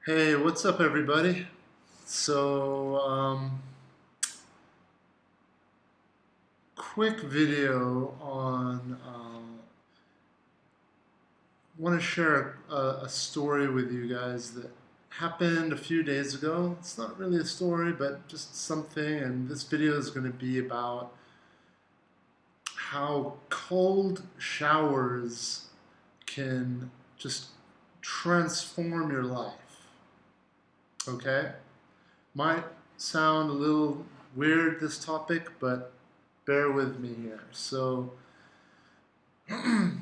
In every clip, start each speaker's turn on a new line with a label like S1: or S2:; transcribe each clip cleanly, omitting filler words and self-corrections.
S1: Hey, what's up, everybody? So, quick video on. Want to share a story with you guys that happened a few days ago. It's not really a story, but just something. And this video is going to be about how cold showers can just transform your life. Okay? Might sound a little weird, this topic, but bear with me here. So, I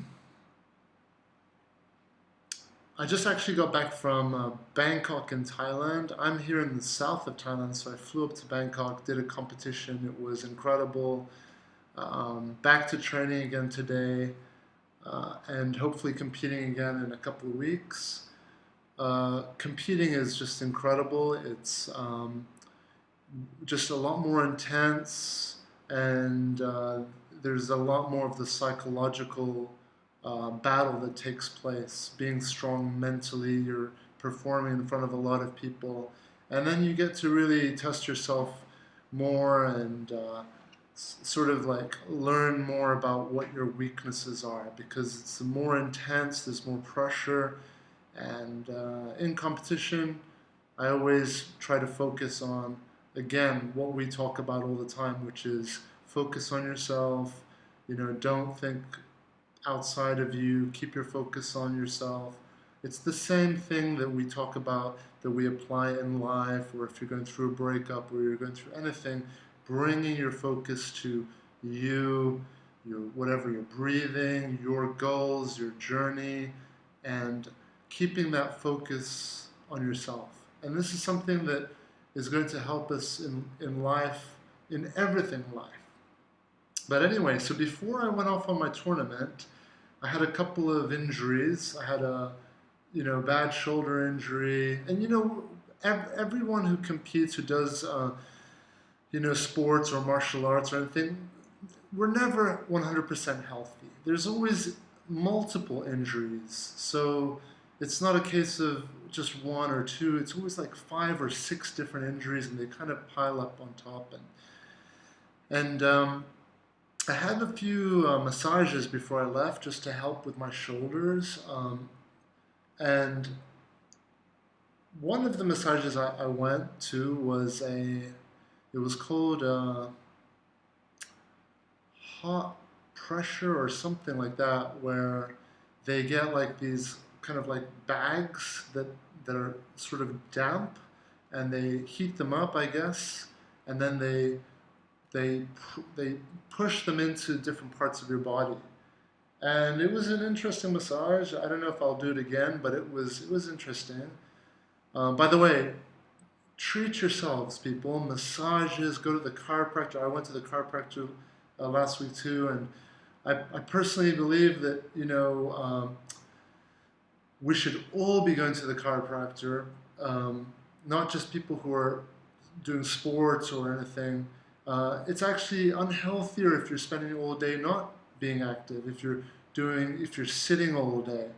S1: just actually got back from Bangkok in Thailand. I'm here in the south of Thailand, so I flew up to Bangkok, did a competition. It was incredible. Back to training again today, and hopefully competing again in a couple of weeks. Competing is just incredible. It's just a lot more intense, and there's a lot more of the psychological battle that takes place. Being strong mentally, you're performing in front of a lot of people, and then you get to really test yourself more and sort of like learn more about what your weaknesses are because it's more intense, there's more pressure, and in competition, I always try to focus on, again, what we talk about all the time, which is focus on yourself. Don't think outside of you. Keep your focus on yourself. It's the same thing that we talk about, that we apply in life, or if you're going through a breakup or you're going through anything, bringing your focus to you, your whatever you're breathing, your goals, your journey, and keeping that focus on yourself. And this is something that is going to help us in life, in everything in life. But anyway, so before I went off on my tournament, I had a couple of injuries. I had a, bad shoulder injury, and everyone who competes, who does, sports or martial arts or anything, we're never 100% healthy. There's always multiple injuries, so it's not a case of just one or two. It's always like 5 or 6 different injuries, and they kind of pile up on top. And I had a few massages before I left just to help with my shoulders. And one of the massages I went to was it was called hot pressure or something like that, where they get like these kind of like bags that are sort of damp, and they heat them up, I guess, and then they they push them into different parts of your body. And it was an interesting massage. I don't know if I'll do it again, but it was interesting. By the way, treat yourselves, people. Massages. Go to the chiropractor. I went to the chiropractor last week too, and I personally believe that we should all be going to the chiropractor, not just people who are doing sports or anything. It's actually unhealthier if you're spending all day not being active. If you're sitting all day,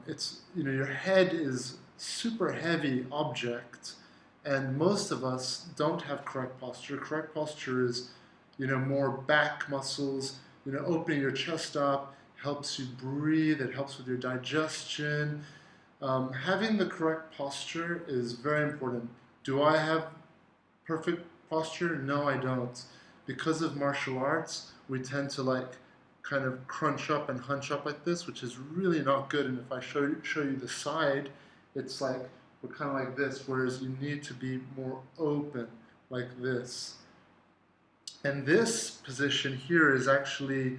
S1: it's your head is super heavy object, and most of us don't have correct posture. Correct posture is more back muscles. Opening your chest up helps you breathe. It helps with your digestion. Having the correct posture is very important. Do I have perfect posture? No, I don't. Because of martial arts, we tend to like kind of crunch up and hunch up like this, which is really not good. And if I show you the side, it's like we're kind of like this, whereas you need to be more open like this. And this position here is actually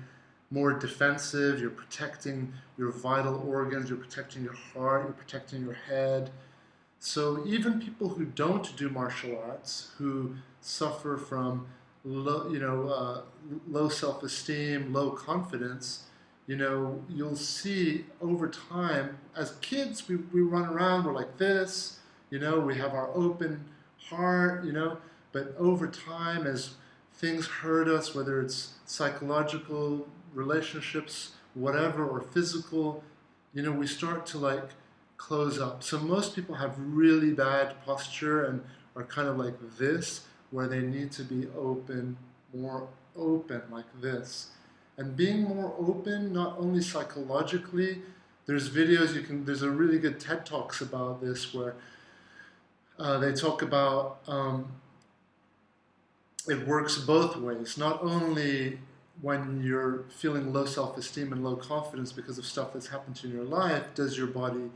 S1: more defensive. You're protecting your vital organs, you're protecting your heart, you're protecting your head. So even people who don't do martial arts, who suffer from low self-esteem, low confidence, you'll see over time, as kids, we run around, we're like this, we have our open heart, but over time, as things hurt us, whether it's psychological, relationships, whatever, or physical, we start to like close up. So most people have really bad posture and are kind of like this, where they need to be open, more open like this. And being more open, not only psychologically, there's videos there's a really good TED Talks about this where they talk about it works both ways. Not only when you're feeling low self-esteem and low confidence because of stuff that's happened to you in your life, does your body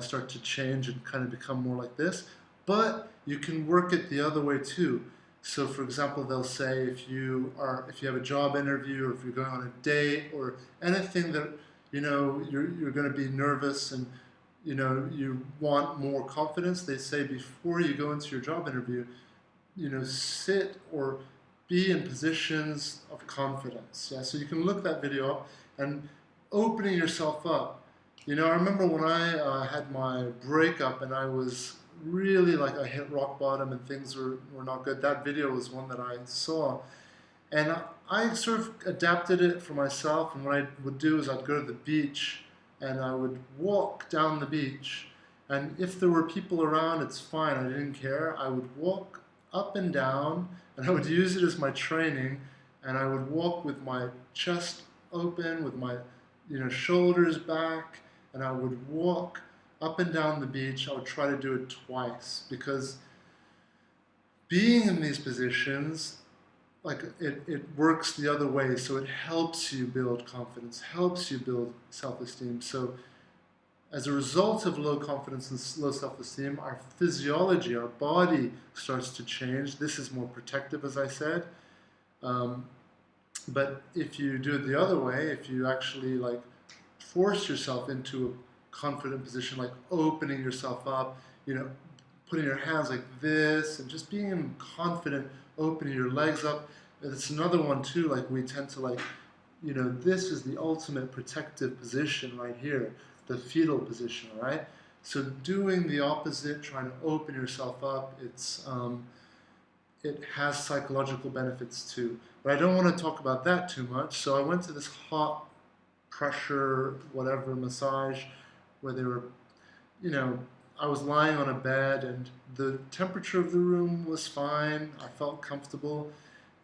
S1: start to change and kind of become more like this, but you can work it the other way too. So for example, they'll say if you have a job interview, or if you're going on a date, or anything that you're going to be nervous and you want more confidence, they say before you go into your job interview, sit or be in positions of confidence. Yeah, so you can look that video up and opening yourself up. I remember when I had my breakup and I was really like, I hit rock bottom and things were not good. That video was one that I saw. And I sort of adapted it for myself. And what I would do is I'd go to the beach and I would walk down the beach. And if there were people around, it's fine. I didn't care. I would walk up and down, and I would use it as my training, and I would walk with my chest open, with my shoulders back, and I would walk up and down the beach. I would try to do it twice, because being in these positions, like it works the other way, so it helps you build confidence, helps you build self-esteem. So as a result of low confidence and low self-esteem, our physiology, our body starts to change. This is more protective, as I said. But if you do it the other way, if you actually like force yourself into a confident position, like opening yourself up, putting your hands like this, and just being confident, opening your legs up. It's another one too, like we tend to like, this is the ultimate protective position right here. The fetal position, right? So doing the opposite, trying to open yourself up, it has psychological benefits too. But I don't want to talk about that too much. So I went to this hot pressure, whatever, massage, where they were, I was lying on a bed and the temperature of the room was fine. I felt comfortable.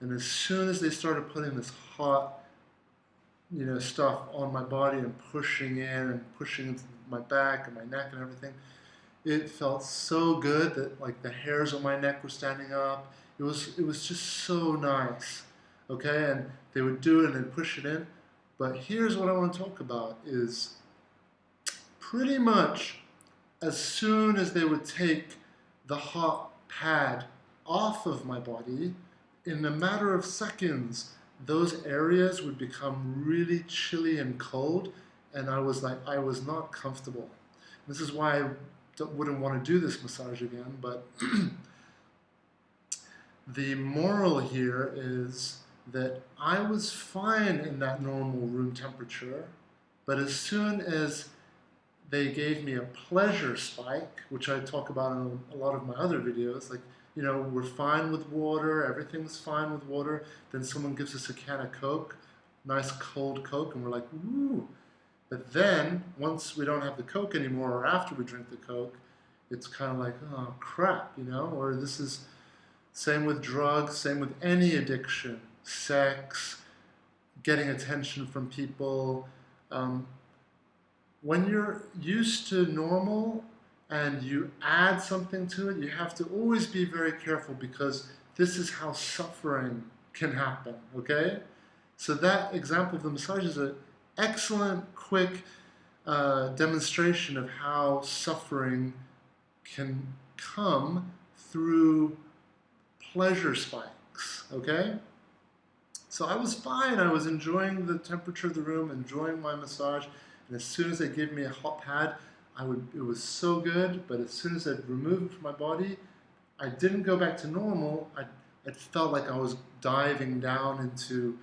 S1: And as soon as they started putting this hot stuff on my body and pushing in and pushing into my back and my neck and everything, it felt so good that like the hairs on my neck were standing up. It was just so nice, okay? And they would do it and they'd push it in. But here's what I want to talk about is pretty much as soon as they would take the hot pad off of my body, in a matter of seconds, those areas would become really chilly and cold, and I was not comfortable. This is why I wouldn't want to do this massage again, but the moral here is that I was fine in that normal room temperature, but as soon as they gave me a pleasure spike, which I talk about in a lot of my other videos, like, we're fine with water, everything's fine with water. Then someone gives us a can of Coke, nice cold Coke, and we're like, woo. But then, once we don't have the Coke anymore, or after we drink the Coke, it's kind of like, oh, crap, Or this is, same with drugs, same with any addiction, sex, getting attention from people. When you're used to normal, and you add something to it, you have to always be very careful, because this is how suffering can happen, okay? So that example of the massage is an excellent, quick demonstration of how suffering can come through pleasure spikes, okay? So I was fine. I was enjoying the temperature of the room, enjoying my massage, and as soon as they gave me a hot pad, it was so good, but as soon as I'd remove it from my body, I didn't go back to normal. It felt like I was diving down into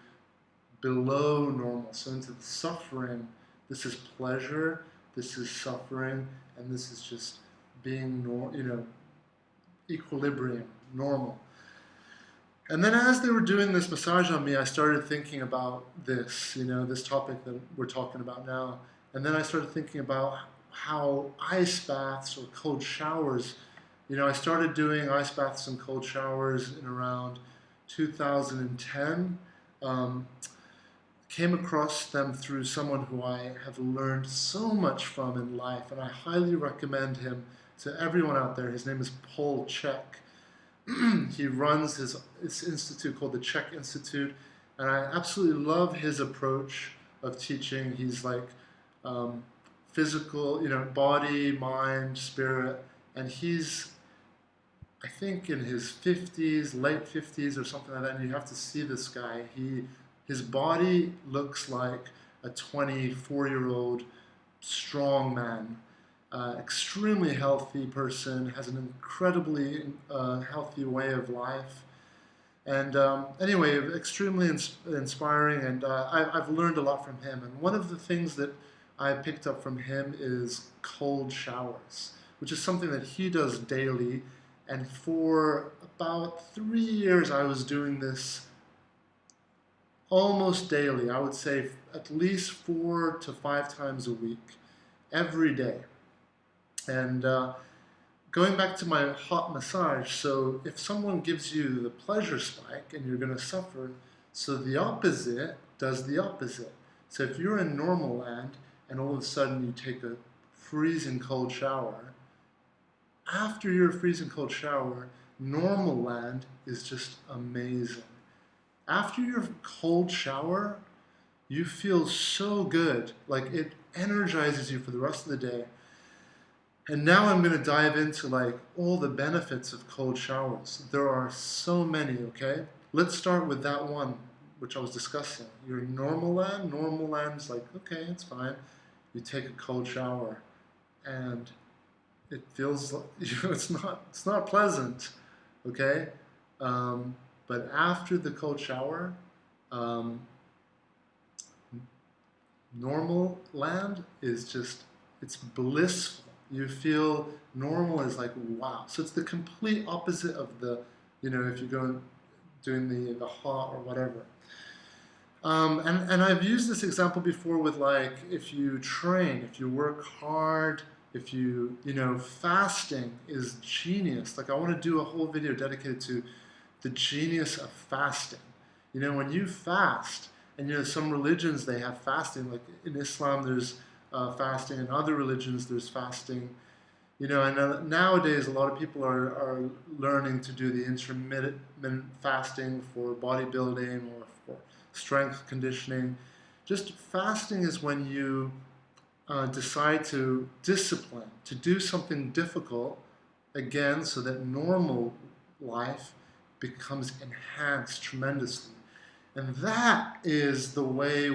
S1: below normal, so into the suffering. This is pleasure, this is suffering, and this is just being, equilibrium, normal. And then as they were doing this massage on me, I started thinking about this, this topic that we're talking about now. And then I started thinking about how ice baths or cold showers, I started doing ice baths and cold showers in around 2010. Um, Came across them through someone who I have learned so much from in life, and I highly recommend him to everyone out there. His name is Paul Chek. He runs his institute called the Chek Institute, and I absolutely love his approach of teaching. He's like um, physical, body, mind, spirit, and he's, I think, in his 50s, late 50s or something like that. And you have to see this guy. His body looks like a 24-year-old strong man, extremely healthy person, has an incredibly healthy way of life. And anyway, extremely inspiring, and I've learned a lot from him. And one of the things that I picked up from him is cold showers, which is something that he does daily. And for about 3 years, I was doing this almost daily. I would say at least 4 to 5 times a week, every day. And going back to my hot massage, so if someone gives you the pleasure spike and you're going to suffer, so the opposite does the opposite. So if you're in normal land and all of a sudden you take a freezing cold shower, after your freezing cold shower, normal land is just amazing. After your cold shower, you feel so good, like it energizes you for the rest of the day. And now I'm going to dive into like all the benefits of cold showers. There are so many, okay? Let's start with that one, which I was discussing. Your normal land's like, okay, it's fine. You take a cold shower and it feels like, it's not pleasant, okay? But after the cold shower, normal land is just, it's blissful. You feel normal is like, wow. So it's the complete opposite of the, if you go doing the hot or whatever. And I've used this example before with like, if you train, if you work hard, if you, fasting is genius. Like I want to do a whole video dedicated to the genius of fasting. When you fast, and some religions, they have fasting, like in Islam there's fasting, in other religions there's fasting. And nowadays a lot of people are learning to do the intermittent fasting for bodybuilding or for strength conditioning. Just fasting is when you decide to discipline, to do something difficult, again, so that normal life becomes enhanced tremendously. And that is the way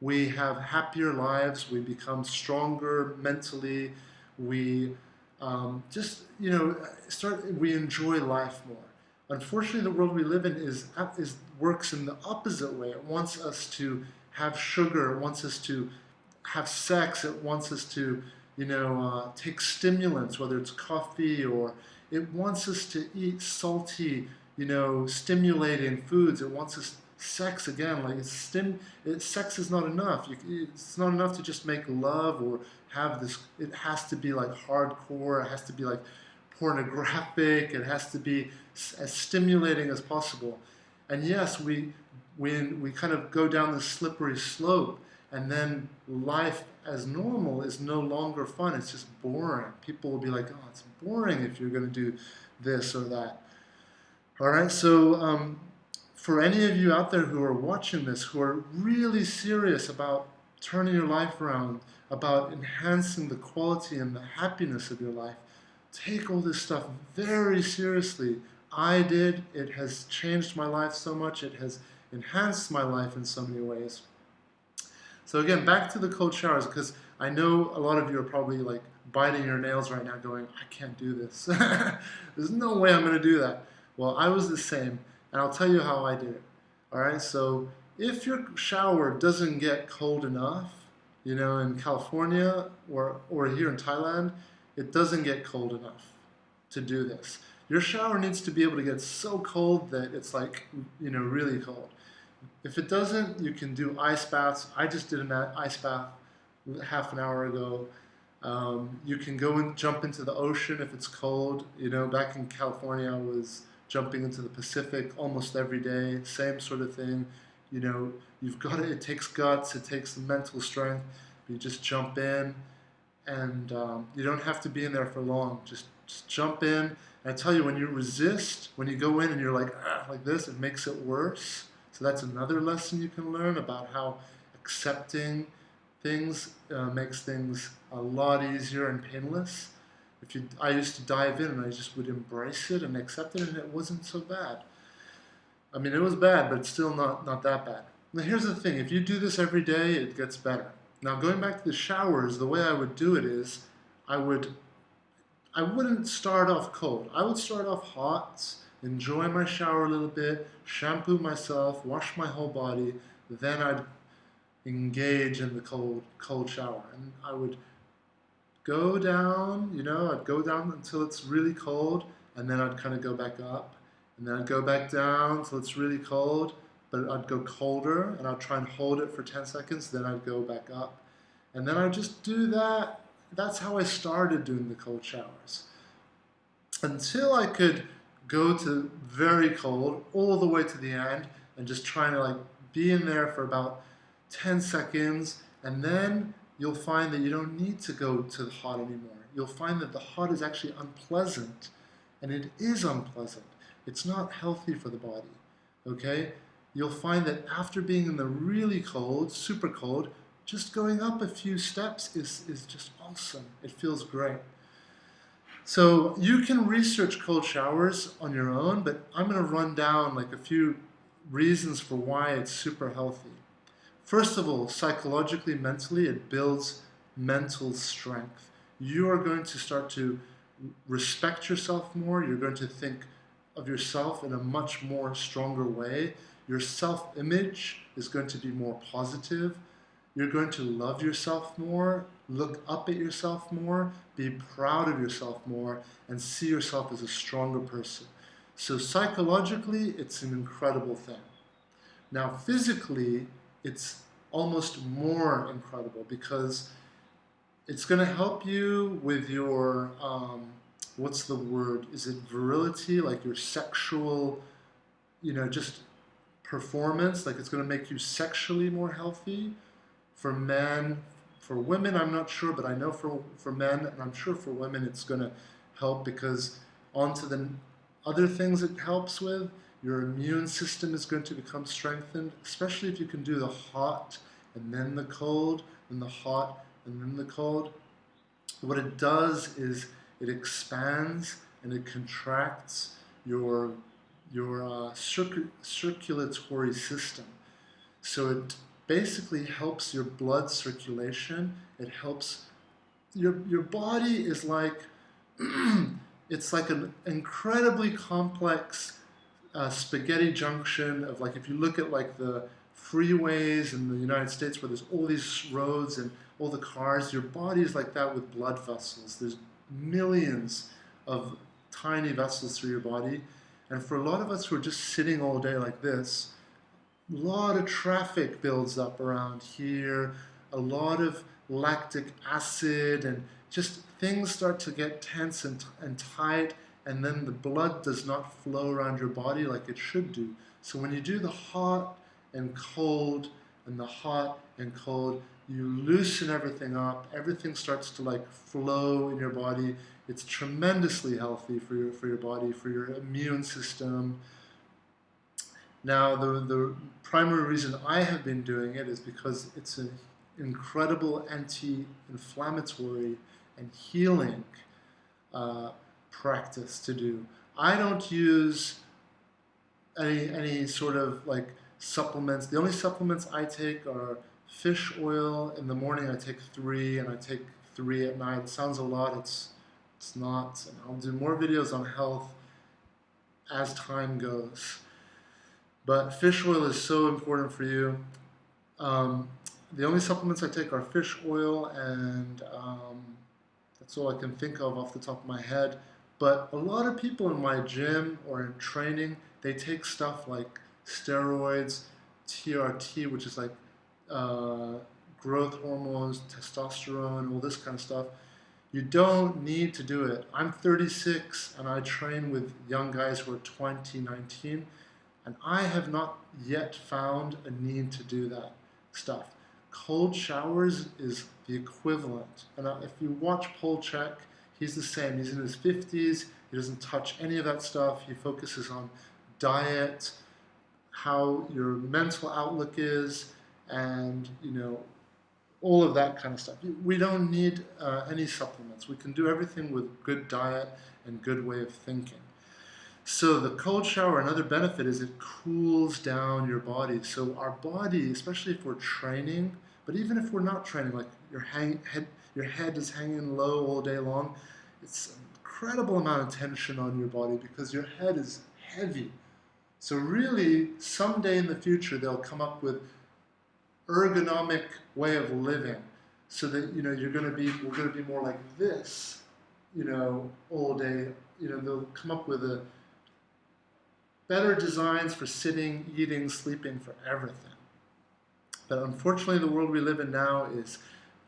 S1: we have happier lives, we become stronger mentally, we we enjoy life more. Unfortunately, the world we live in works in the opposite way. It wants us to have sugar, it wants us to have sex, it wants us to, take stimulants, whether it's coffee, or it wants us to eat salty, stimulating foods. It wants us sex again. Like sex is not enough. It's not enough to just make love or have this. It has to be like hardcore. It has to be like pornographic. It has to be as stimulating as possible. And yes, we kind of go down this slippery slope, and then life as normal is no longer fun. It's just boring. People will be like, oh, it's boring if you're going to do this or that. All right, so for any of you out there who are watching this, who are really serious about turning your life around, about enhancing the quality and the happiness of your life, take all this stuff very seriously. I did. It has changed my life so much. It has enhanced my life in so many ways. So again, back to the cold showers, because I know a lot of you are probably like biting your nails right now going, I can't do this. There's no way I'm going to do that. Well, I was the same, and I'll tell you how I did it. All right, so if your shower doesn't get cold enough, in California or here in Thailand, it doesn't get cold enough to do this. Your shower needs to be able to get so cold that it's like, really cold. If it doesn't, you can do ice baths. I just did an ice bath half an hour ago. You can go and jump into the ocean if it's cold. You know, back in California, I was jumping into the Pacific almost every day. Same sort of thing. You know, you've got it. It takes guts. It takes the mental strength. You just jump in, and you don't have to be in there for long. Just jump in. And I tell you, when you resist, when you go in and you're like this, it makes it worse. So that's another lesson you can learn about how accepting things makes things a lot easier and painless. I used to dive in and I just would embrace it and accept it, and it wasn't so bad. I mean, it was bad, but it's still not that bad. Now, here's the thing: if you do this every day, it gets better. Now, going back to the showers, the way I would do it is, I would I wouldn't start off cold. I would start off hot, enjoy my shower a little bit, shampoo myself, wash my whole body. Then I'd engage in the cold shower, and I would go down. I'd go down until it's really cold, and then I'd kind of go back up, and then I'd go back down until it's really cold, but I'd go colder, and I'd try and hold it for 10 seconds, then I'd go back up, and then I'd just do that. That's how I started doing the cold showers, until I could go to very cold all the way to the end and just trying to be in there for about 10 seconds, and then you'll find that you don't need to go to the hot anymore. You'll find that the hot is actually unpleasant, and it is unpleasant. It's not healthy for the body, okay? You'll find that after being in the really cold, super cold, just going up a few steps is just awesome. It feels great. So you can research cold showers on your own, but I'm going to run down a few reasons for why it's super healthy. First of all, psychologically, mentally, it builds mental strength. You are going to start to respect yourself more. You're going to think of yourself in a much more stronger way. Your self-image is going to be more positive. You're going to love yourself more, look up at yourself more, be proud of yourself more, and see yourself as a stronger person. So psychologically, it's an incredible thing. Now, physically, it's almost more incredible because it's going to help you with your, what's the word? Is it virility? Like your sexual, just performance? It's going to make you sexually more healthy. For men, for women, I'm not sure, but I know for men, and I'm sure for women, it's going to help because onto the other things it helps with, your immune system is going to become strengthened, especially if you can do the hot and then the cold, and the hot and then the cold. What it does is it expands and it contracts your circulatory system. So it basically helps your blood circulation. It helps your body is it's like an incredibly complex spaghetti junction of if you look at the freeways in the United States where there's all these roads and all the cars, your body is like that with blood vessels. There's millions of tiny vessels through your body, and for a lot of us who are just sitting all day like this, a lot of traffic builds up around here, a lot of lactic acid, and just things start to get tense and tight, and then the blood does not flow around your body like it should do. So when you do the hot and cold and the hot and cold, you loosen everything up, everything starts to flow in your body. It's tremendously healthy for your body, for your immune system. Now, the primary reason I have been doing it is because it's an incredible anti-inflammatory and healing practice to do. I don't use any sort of supplements. The only supplements I take are fish oil. In the morning I take 3, and I take 3 at night. It sounds a lot. It's not. And I'll do more videos on health as time goes. But fish oil is so important for you. The only supplements I take are fish oil, and that's all I can think of off the top of my head. But a lot of people in my gym or in training, they take stuff like steroids, TRT, which is growth hormones, testosterone, all this kind of stuff. You don't need to do it. I'm 36 and I train with young guys who are 20, 19, and I have not yet found a need to do that stuff. Cold showers is the equivalent. And if you watch Paul Chek, he's the same. He's in his 50s. He doesn't touch any of that stuff. He focuses on diet, how your mental outlook is, and all of that kind of stuff. We don't need any supplements. We can do everything with good diet and good way of thinking. So the cold shower, another benefit is it cools down your body. So our body, especially if we're training, but even if we're not training, like your head is hanging low all day long, it's an incredible amount of tension on your body because your head is heavy. So really, someday in the future, they'll come up with ergonomic way of living so that we're going to be more like this, all day. They'll come up with better designs for sitting, eating, sleeping, for everything. But unfortunately, the world we live in now is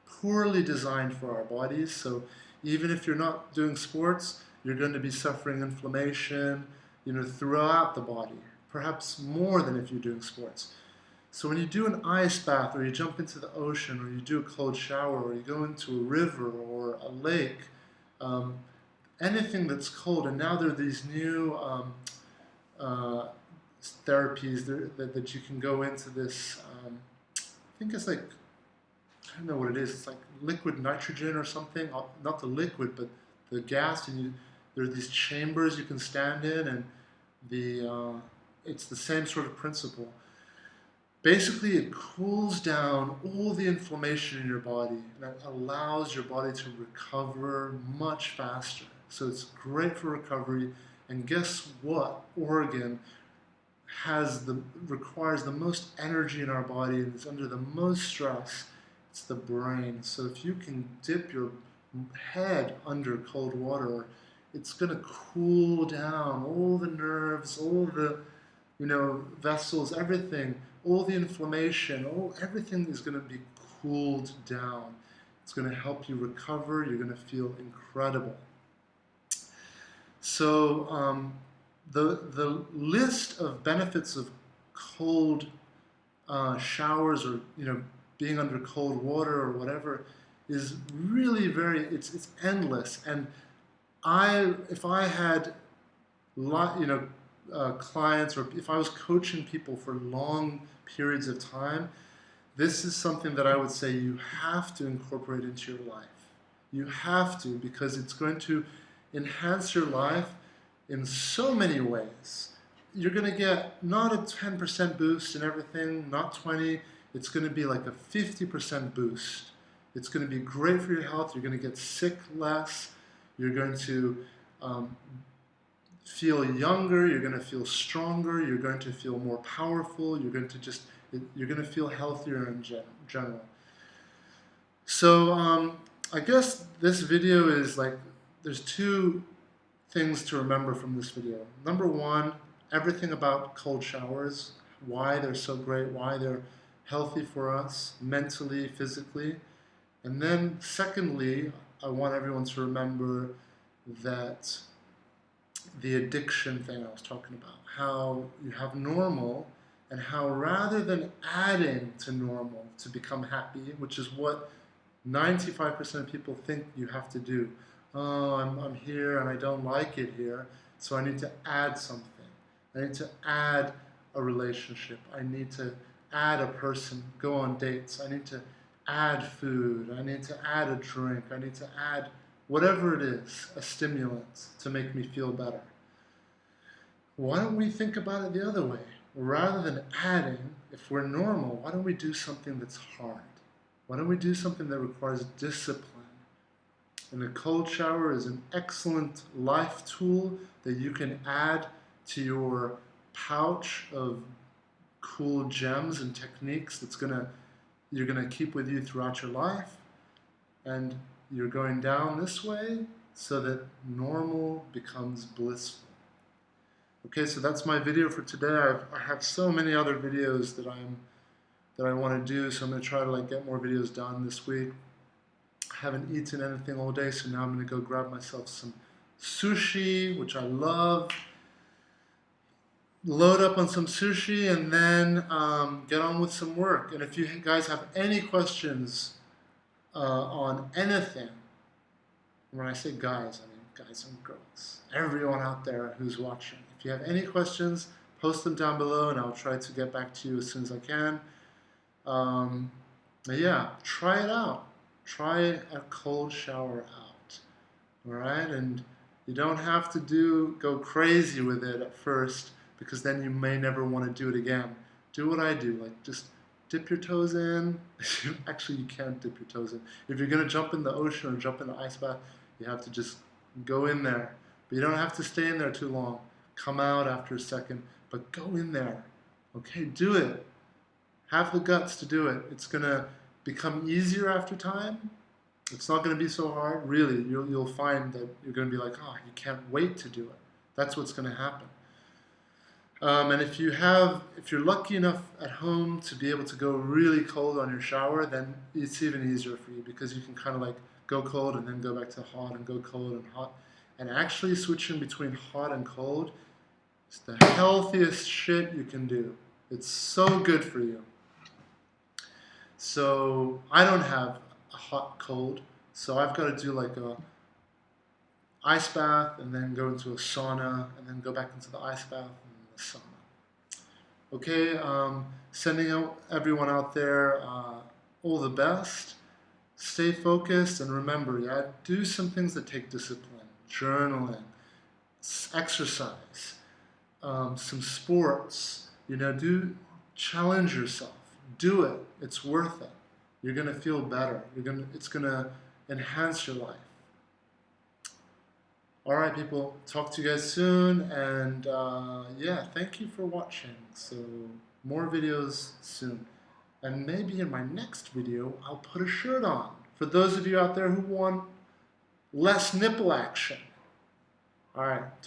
S1: poorly designed for our bodies. So even if you're not doing sports, you're going to be suffering inflammation, throughout the body, perhaps more than if you're doing sports. So when you do an ice bath, or you jump into the ocean, or you do a cold shower, or you go into a river or a lake, anything that's cold, and now there are these new therapies that you can go into this, I think it's like, I don't know what it is, it's like liquid nitrogen or something, not the liquid, but the gas, and there are these chambers you can stand in, and it's the same sort of principle. Basically, it cools down all the inflammation in your body, and it allows your body to recover much faster. So it's great for recovery. And guess what? Oregon requires the most energy in our body and is under the most stress. It's the brain. So if you can dip your head under cold water, it's going to cool down all the nerves, all the vessels, everything, all the inflammation, everything is going to be cooled down. It's going to help you recover. You're going to feel incredible. So the list of benefits of cold showers, or being under cold water or whatever, is really it's endless. And if I had clients, or if I was coaching people for long periods of time, this is something that I would say you have to incorporate into your life. You have to, because it's going to enhance your life in so many ways. You're going to get not a 10% boost in everything, not 20, it's going to be like a 50% boost. It's going to be great for your health. You're going to get sick less. You're going to feel younger. You're going to feel stronger. You're going to feel more powerful. You're going to feel healthier in general. So I guess this video is like, there's two things to remember from this video. Number one, everything about cold showers, why they're so great, why they're healthy for us, mentally, physically. And then secondly, I want everyone to remember that the addiction thing I was talking about, how you have normal, and how rather than adding to normal to become happy, which is what 95% of people think you have to do. Oh, I'm here and I don't like it here, so I need to add something. I need to add a relationship. I need to add a person, go on dates. I need to add food. I need to add a drink. I need to add whatever it is, a stimulant to make me feel better. Why don't we think about it the other way? Rather than adding, if we're normal, why don't we do something that's hard? Why don't we do something that requires discipline? And a cold shower is an excellent life tool that you can add to your pouch of cool gems and techniques you're gonna keep with you throughout your life. And you're going down this way so that normal becomes blissful. Okay, so that's my video for today. I have so many other videos that I want to do, so I'm going to try to get more videos done this week. haven't eaten anything all day, so now I'm going to go grab myself some sushi, which I love. Load up on some sushi and then get on with some work. And if you guys have any questions on anything, when I say guys, I mean guys and girls, everyone out there who's watching. If you have any questions, post them down below and I'll try to get back to you as soon as I can. Yeah, try it out. Try a cold shower out. All right, and you don't have to go crazy with it at first, because then you may never want to do it again. Do what I do, like just dip your toes in. Actually, you can't dip your toes in. If you're gonna jump in the ocean or jump in the ice bath, you have to just go in there. But you don't have to stay in there too long. Come out after a second, but go in there. Okay, do it. Have the guts to do it. It's gonna become easier after time. It's not going to be so hard. Really, you'll find that you're going to be like, oh, you can't wait to do it. That's what's going to happen. And if you're lucky enough at home to be able to go really cold on your shower, then it's even easier for you, because you can kind of like go cold and then go back to hot and go cold and hot. And actually switching between hot and cold is the healthiest shit you can do. It's so good for you. So I don't have a hot cold, so I've got to do like a ice bath and then go into a sauna and then go back into the ice bath and the sauna. Okay, sending out everyone out there all the best. Stay focused and remember, yeah, do some things that take discipline, journaling, exercise, some sports. Do challenge yourself. Do it. It's worth it. You're gonna feel better. It's gonna enhance your life. All right, people. Talk to you guys soon, and yeah, thank you for watching. So more videos soon, and maybe in my next video I'll put a shirt on for those of you out there who want less nipple action. All right.